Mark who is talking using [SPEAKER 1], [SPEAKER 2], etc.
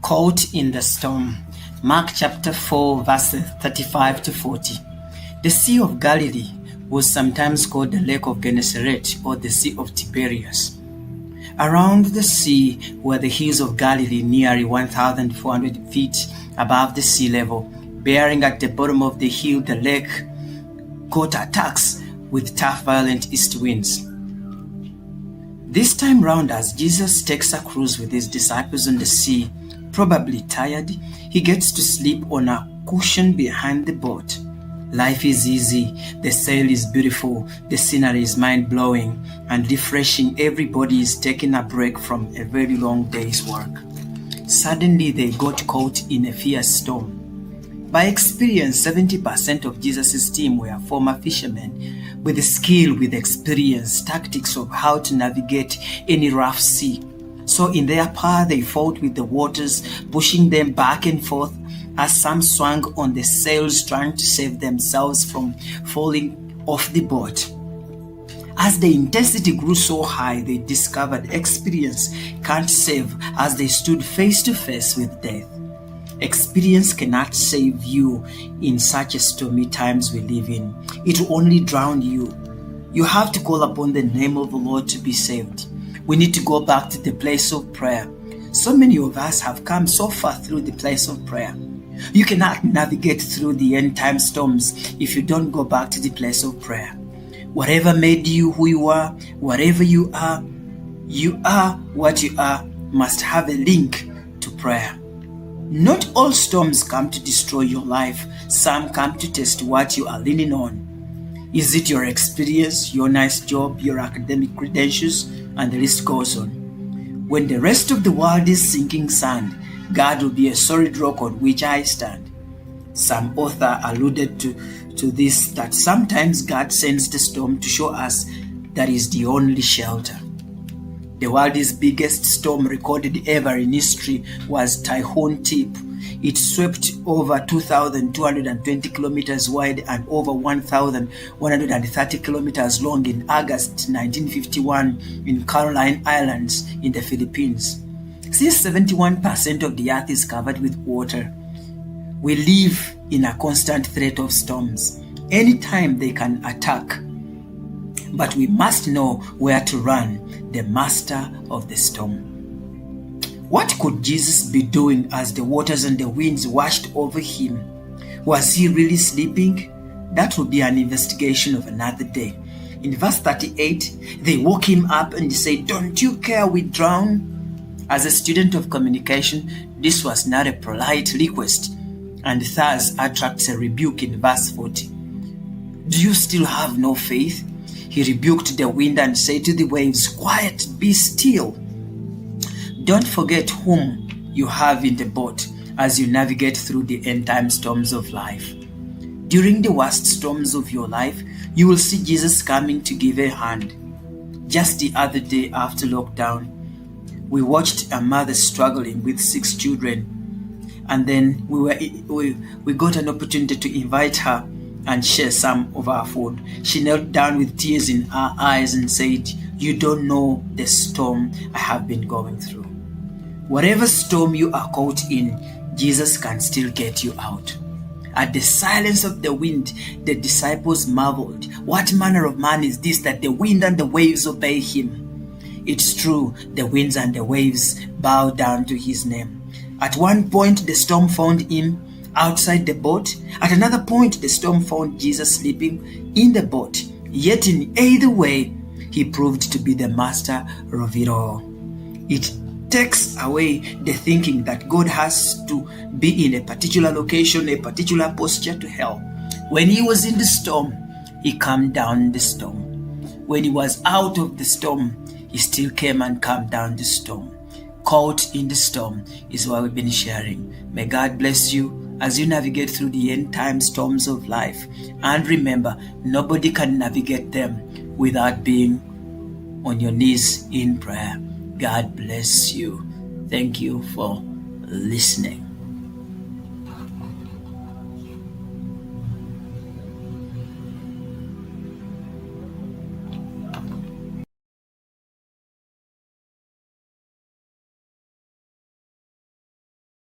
[SPEAKER 1] Caught in the storm. Mark chapter 4 verses 35 to 40. The Sea of Galilee was sometimes called the Lake of Gennesaret or the Sea of Tiberias. Around the sea were the hills of Galilee, nearly 1,400 feet above the sea level. Bearing at the bottom of the hill, the lake caught attacks with tough, violent east winds. This time round, as Jesus takes a cruise with his disciples on the sea, probably tired, he gets to sleep on a cushion behind the boat. Life is easy, the sail is beautiful, the scenery is mind-blowing and refreshing. Everybody is taking a break from a very long day's work. Suddenly they got caught in a fierce storm. By experience, 70% of Jesus' team were former fishermen with skill, with experience, tactics of how to navigate any rough sea. So in their power, they fought with the waters, pushing them back and forth as some swung on the sails, trying to save themselves from falling off the boat. As the intensity grew so high, they discovered experience can't save as they stood face to face with death. Experience cannot save you in such a stormy times we live in. It will only drown you. You have to call upon the name of the Lord to be saved. We need to go back to the place of prayer. So many of us have come so far through the place of prayer. You cannot navigate through the end time storms if you don't go back to the place of prayer. Whatever made you who you are, whatever you are what you are, must have a link to prayer. Not all storms come to destroy your life. Some come to test what you are leaning on. Is it your experience, your nice job, your academic credentials, and the list goes on? When the rest of the world is sinking sand, God will be a solid rock on which I stand. Some author alluded to this, that sometimes God sends the storm to show us that is the only shelter. The world's biggest storm recorded ever in history was Typhoon Tip. It swept over 2,220 kilometers wide and over 1,130 kilometers long in August 1951 in Caroline Islands in the Philippines. Since 71% of the earth is covered with water, we live in a constant threat of storms. Anytime they can attack, but we must know where to run, the master of the storm. What could Jesus be doing as the waters and the winds washed over him? Was he really sleeping? That will be an investigation of another day. In verse 38, they woke him up and said, "Don't you care we drown?" As a student of communication, this was not a polite request, and thus attracts a rebuke in verse 40. Do you still have no faith? He rebuked the wind and said to the waves, "Quiet, be still." Don't forget whom you have in the boat as you navigate through the end-time storms of life. During the worst storms of your life, you will see Jesus coming to give a hand. Just the other day after lockdown, we watched a mother struggling with 6 children, and then we got an opportunity to invite her and share some of our food. She knelt down with tears in her eyes and said, "You don't know the storm I have been going through." Whatever storm you are caught in, Jesus can still get you out. At the silence of the wind, the disciples marveled, "What manner of man is this that the wind and the waves obey him?" It's true, the winds and the waves bow down to his name. At one point, the storm found him outside the boat. At another point, the storm found Jesus sleeping in the boat. Yet in either way, he proved to be the master of it all. It takes away the thinking that God has to be in a particular location, a particular posture to help. When he was in the storm, he calmed down the storm. When he was out of the storm, he still came and calmed down the storm. Caught in the storm is what we've been sharing. May God bless you as you navigate through the end time storms of life. And remember, nobody can navigate them without being on your knees in prayer. God bless you. Thank you for listening.